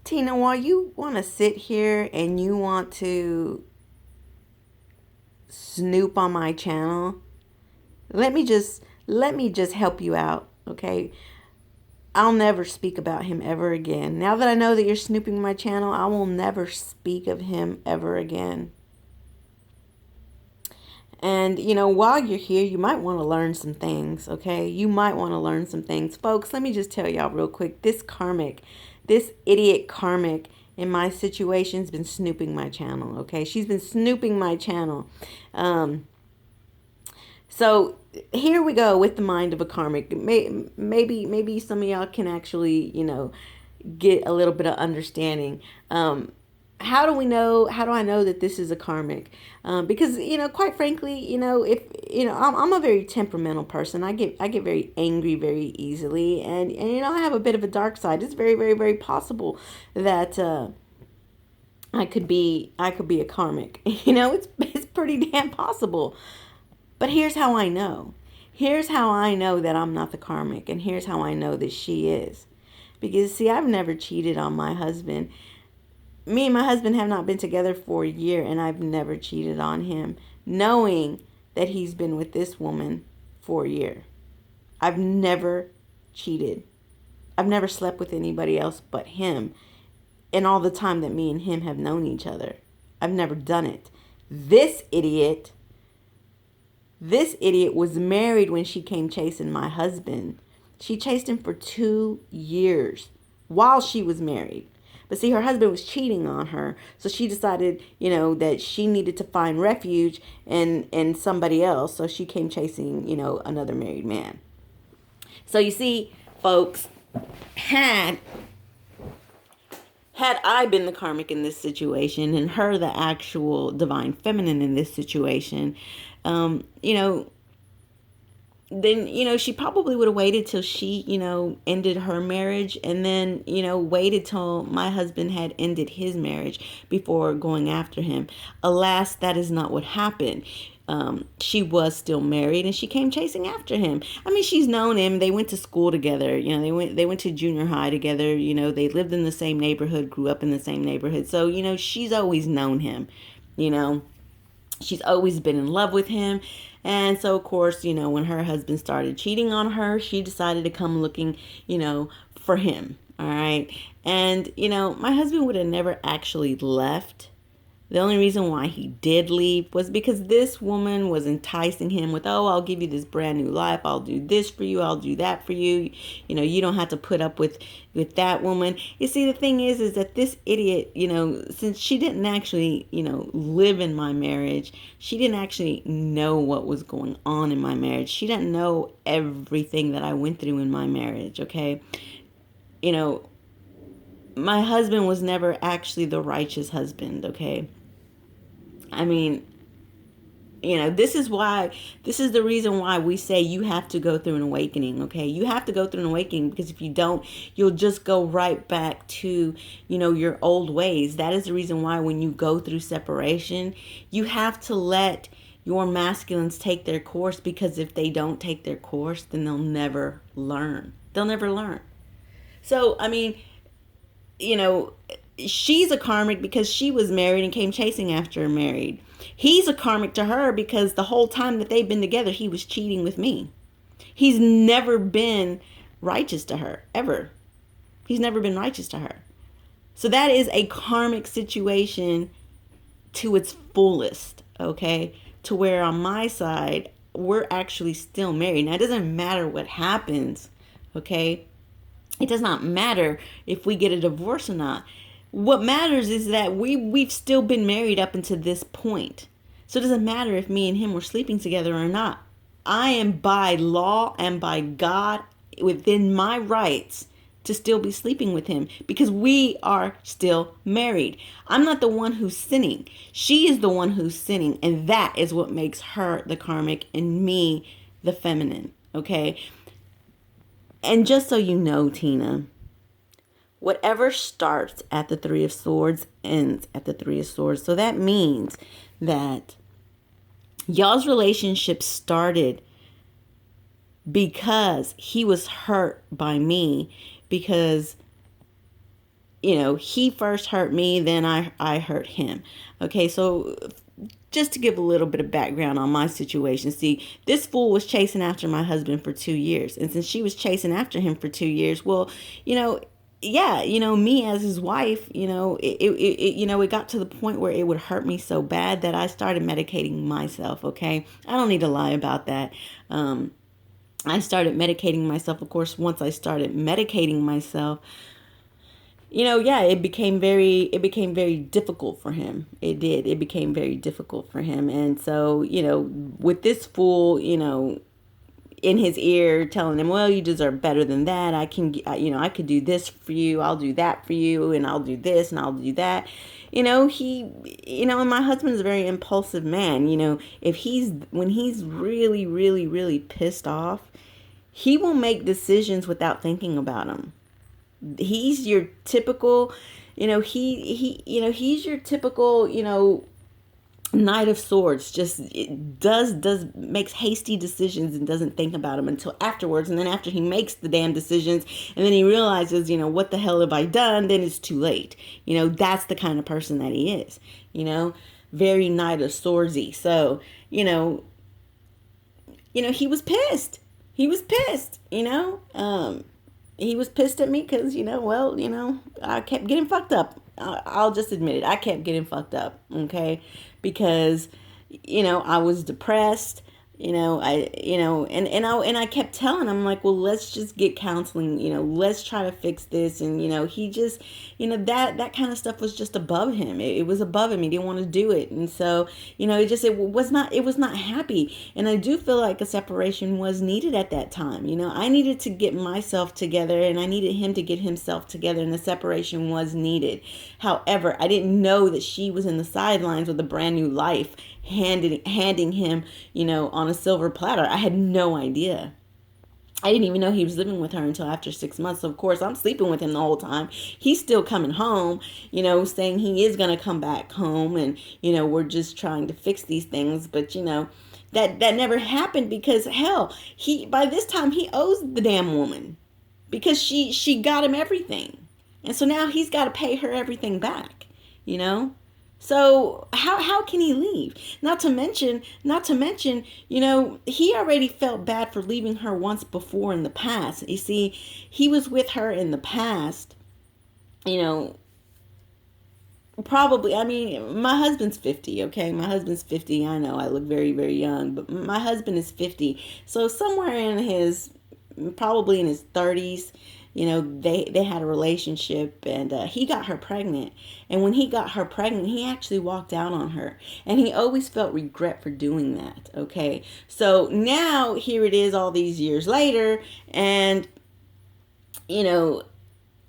Tina, while you want to sit here and you want to snoop on my channel, let me just help you out, okay? I'll never speak about him ever again. Now that I know that you're snooping my channel, I will never speak of him ever again. And, while you're here, you might want to learn some things, okay? You might want to learn some things. Folks, let me just tell y'all real quick. This idiot Karmic in my situation's been snooping my channel, okay? She's been snooping my channel. Um, so here we go with the mind of a Karmic. Maybe some of y'all can actually, get a little bit of understanding. How do we know? How do I know that this is a Karmic? Because quite frankly, if I'm a very temperamental person. I get very angry very easily, and I have a bit of a dark side. It's very very very possible that I could be a Karmic. It's pretty damn possible. But here's how I know. Here's how I know that I'm not the Karmic, and here's how I know that she is. Because see, I've never cheated on my husband. Me and my husband have not been together for a year, and I've never cheated on him, knowing that he's been with this woman for a year. I've never cheated. I've never slept with anybody else but him in all the time that me and him have known each other. I've never done it. This idiot, this idiot was married when she came chasing my husband. She chased him for 2 years while she was married. But see, her husband was cheating on her. So she decided, that she needed to find refuge in somebody else. So she came chasing, another married man. So you see, folks, had I been the Karmic in this situation and her the actual divine feminine in this situation, then she probably would have waited till she ended her marriage, and then waited till my husband had ended his marriage before going after him. Alas, that is not what happened. She was still married, and she came chasing after him. I mean, she's known him. They went to school together. They went to junior high together. They lived in the same neighborhood, grew up in the same neighborhood. So she's always known him. She's always been in love with him. And so, of course, when her husband started cheating on her, she decided to come looking, for him. All right. And, my husband would have never actually left. The only reason why he did leave was because this woman was enticing him with, oh, I'll give you this brand new life. I'll do this for you. I'll do that for you. You don't have to put up with that woman. You see, the thing is that this idiot, since she didn't actually, live in my marriage, she didn't actually know what was going on in my marriage. She didn't know everything that I went through in my marriage. Okay. My husband was never actually the righteous husband, okay? I mean, this is the reason why we say you have to go through an awakening, okay? You have to go through an awakening, because if you don't, you'll just go right back to, your old ways. That is the reason why when you go through separation, you have to let your masculines take their course, because if they don't take their course, then they'll never learn. They'll never learn. So, I mean, she's a Karmic because she was married and came chasing after her married. He's a Karmic to her because the whole time that they've been together, he was cheating with me. He's never been righteous to her, ever. He's never been righteous to her. So that is a Karmic situation to its fullest, okay? To where on my side, we're actually still married. Now, it doesn't matter what happens, okay? It does not matter if we get a divorce or not. What matters is that we've still been married up until this point. So it doesn't matter if me and him were sleeping together or not. I am by law and by God within my rights to still be sleeping with him, because we are still married. I'm not the one who's sinning. She is the one who's sinning, and that is what makes her the Karmic and me the feminine, okay? And just so you know, Tina, whatever starts at the Three of Swords ends at the Three of Swords. So that means that y'all's relationship started because he was hurt by me, because he first hurt me, then I hurt him. Okay, so just to give a little bit of background on my situation. See, this fool was chasing after my husband for 2 years. And since she was chasing after him for 2 years, well, yeah, me as his wife, it got to the point where it would hurt me so bad that I started medicating myself. Okay. I don't need to lie about that. I started medicating myself. Of course, once I started medicating myself, yeah, it became very difficult for him. It did. It became very difficult for him. And so, with this fool, in his ear telling him, well, you deserve better than that. I could do this for you. I'll do that for you. And I'll do this and I'll do that. And my husband is a very impulsive man. When he's really, really, really pissed off, he will make decisions without thinking about them. He's your typical, he's your typical, Knight of Swords. Just makes hasty decisions and doesn't think about them until afterwards. And then after he makes the damn decisions and then he realizes, what the hell have I done? Then it's too late. That's the kind of person that he is, very Knight of Swordsy. So, he was pissed. He was pissed, he was pissed at me because, I kept getting fucked up. I'll just admit it. I kept getting fucked up, okay? Because, I was depressed. I kept telling him, like, well, let's just get counseling, let's try to fix this. And, he just, that kind of stuff was just above him. It was above him. He didn't want to do it. And so, it was not happy. And I do feel like a separation was needed at that time. I needed to get myself together and I needed him to get himself together, and the separation was needed. However, I didn't know that she was in the sidelines with a brand new life handing him, on a silver platter. I had no idea. I didn't even know he was living with her until after 6 months. So of course, I'm sleeping with him the whole time. He's still coming home, saying he is going to come back home, and, we're just trying to fix these things. But, that never happened because, hell, by this time he owes the damn woman because she got him everything. And so now he's got to pay her everything back, So how can he leave? Not to mention, he already felt bad for leaving her once before in the past. You see, he was with her in the past, probably, my husband's 50, okay? My husband's 50. I know I look very, very young, but my husband is 50. So somewhere probably in his 30s, they had a relationship, and he got her pregnant. And when he got her pregnant, he actually walked out on her. And he always felt regret for doing that, okay? So now here it is all these years later, and,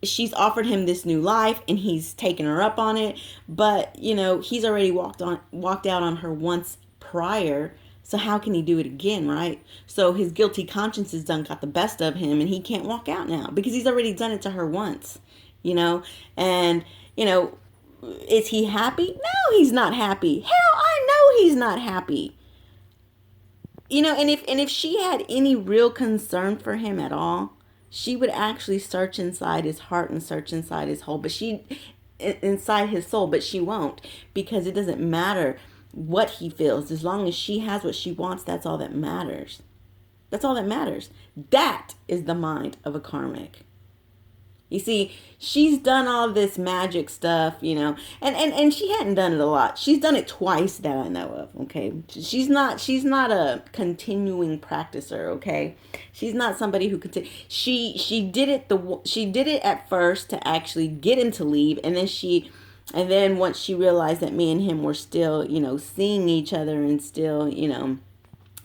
she's offered him this new life and he's taken her up on it. But, he's already walked out on her once prior. So how can he do it again, right? So his guilty conscience has got the best of him, and he can't walk out now because he's already done it to her once, and, is he happy? No, he's not happy. Hell, I know he's not happy. And if she had any real concern for him at all, she would actually search inside his heart and search inside his soul, inside his soul, but she won't, because it doesn't matter what he feels. As long as she has what she wants, that's all that matters. That's all that matters. That is the mind of a karmic. You see, she's done all this magic stuff, and she hadn't done it a lot. She's done it twice that I know of, okay? She's not a continuing practicer, okay? She's not somebody who could she did it at first to actually get him to leave, and then once she realized that me and him were still, seeing each other and still,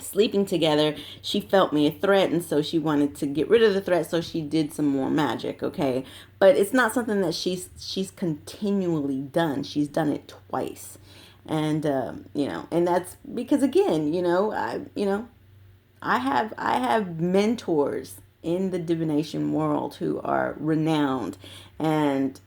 sleeping together, she felt me a threat, and so she wanted to get rid of the threat, so she did some more magic, okay? But it's not something that she's continually done. She's done it twice. And and that's because, again, I have mentors in the divination world who are renowned, and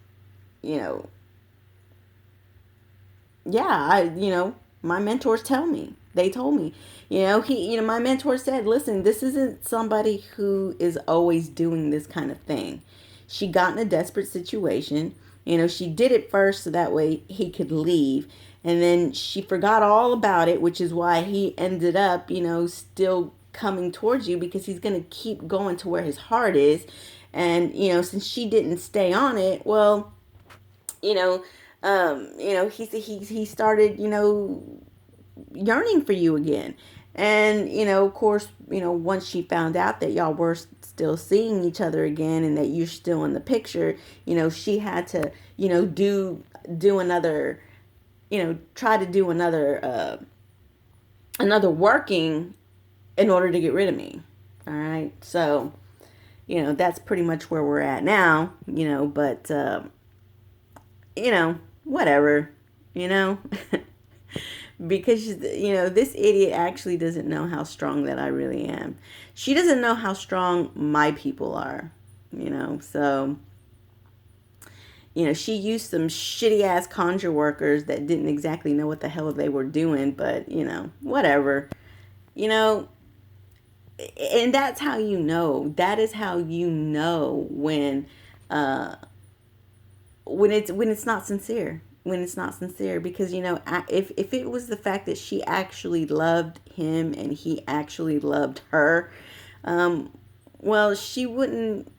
my mentors tell me. They told me, my mentor said, listen, this isn't somebody who is always doing this kind of thing. She got in a desperate situation. You know, she did it first so that way he could leave. And then she forgot all about it, which is why he ended up, you know, still coming towards you, because he's going to keep going to where his heart is. And, you know, since she didn't stay on it, well, you know, he started, you know, yearning for you again. And, you know, of course, you know, once she found out that y'all were still seeing each other again and that you're still in the picture, you know, she had to, you know, do another, you know, try to do another working in order to get rid of me. All right. So, you know, that's pretty much where we're at now, you know, but, you know, whatever, you know. Because, you know, this idiot actually doesn't know how strong that I really am. She doesn't know how strong my people are, you know. So, you know, she used some shitty ass conjure workers that didn't exactly know what the hell they were doing, but, you know, whatever. You know, and that's how you know. That is how you know when it's not sincere, when it's not sincere. Because, you know, if it was the fact that she actually loved him and he actually loved her, well, she wouldn't,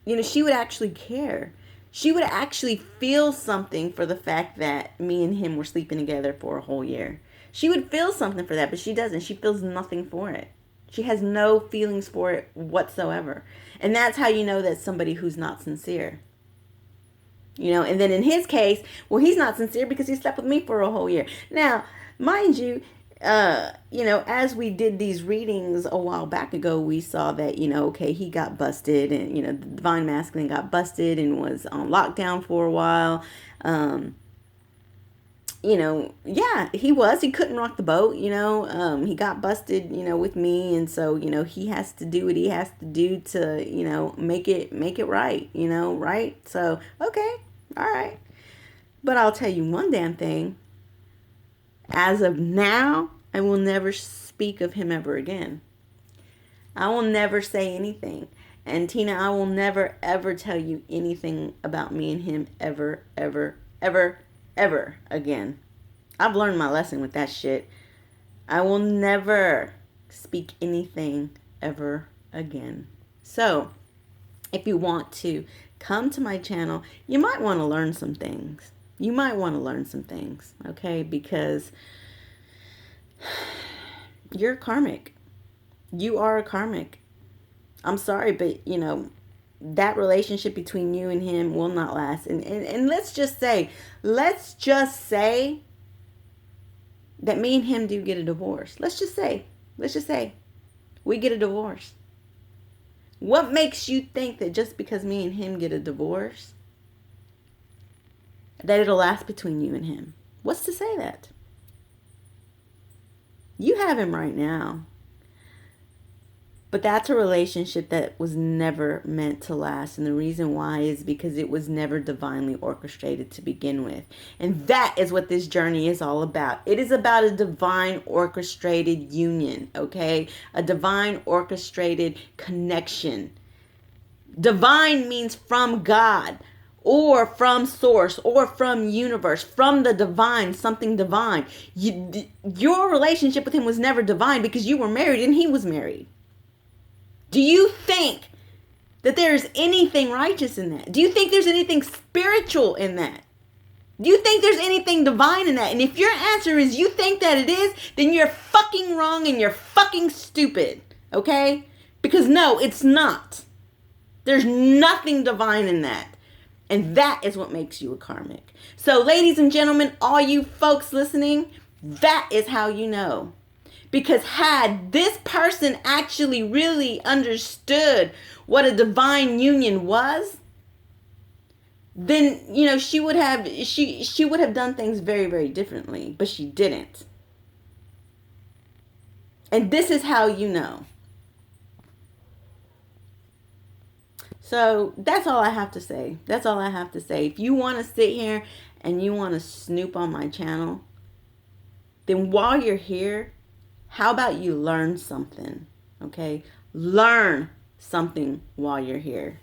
you know, she would actually care. She would actually feel something for the fact that me and him were sleeping together for a whole year. She would feel something for that, but she doesn't. She feels nothing for it. She has no feelings for it whatsoever. And that's how you know that's somebody who's not sincere. You know, and then in his case, well, he's not sincere because he slept with me for a whole year. Now, mind you, you know, as we did these readings a while back ago, we saw that, you know, okay, he got busted, and, you know, the divine masculine got busted and was on lockdown for a while. You know, yeah, he couldn't rock the boat, you know. He got busted, you know, with me, and so, you know, he has to do what he has to do to, you know, make it right, you know, right? So, okay, all right. But I'll tell you one damn thing. As of now, I will never speak of him ever again. I will never say anything. And Tina, I will never ever tell you anything about me and him ever, ever, ever, ever again. I've learned my lesson with that shit. I will never speak anything ever again. So, if you want to come to my channel, you might want to learn some things. You might want to learn some things, okay? Because you're karmic. You are a karmic. I'm sorry, but, you know, that relationship between you and him will not last. And let's just say that me and him do get a divorce. Let's just say we get a divorce. What makes you think that just because me and him get a divorce, that it'll last between you and him? What's to say that? You have him right now. But that's a relationship that was never meant to last. And the reason why is because it was never divinely orchestrated to begin with. And that is what this journey is all about. It is about a divine orchestrated union, okay? A divine orchestrated connection. Divine means from God, or from source, or from universe, from the divine, something divine. Your relationship with him was never divine because you were married and he was married. Do you think that there's anything righteous in that? Do you think there's anything spiritual in that? Do you think there's anything divine in that? And if your answer is you think that it is, then you're fucking wrong and you're fucking stupid, okay? Because no, it's not. There's nothing divine in that. And that is what makes you a karmic. So, ladies and gentlemen, all you folks listening, that is how you know. Because had this person actually really understood what a divine union was, then, you know, she would have done things very, very differently, but she didn't. And this is how you know. So that's all I have to say. That's all I have to say. If you want to sit here and you want to snoop on my channel, then while you're here, how about you learn something, okay? Learn something while you're here.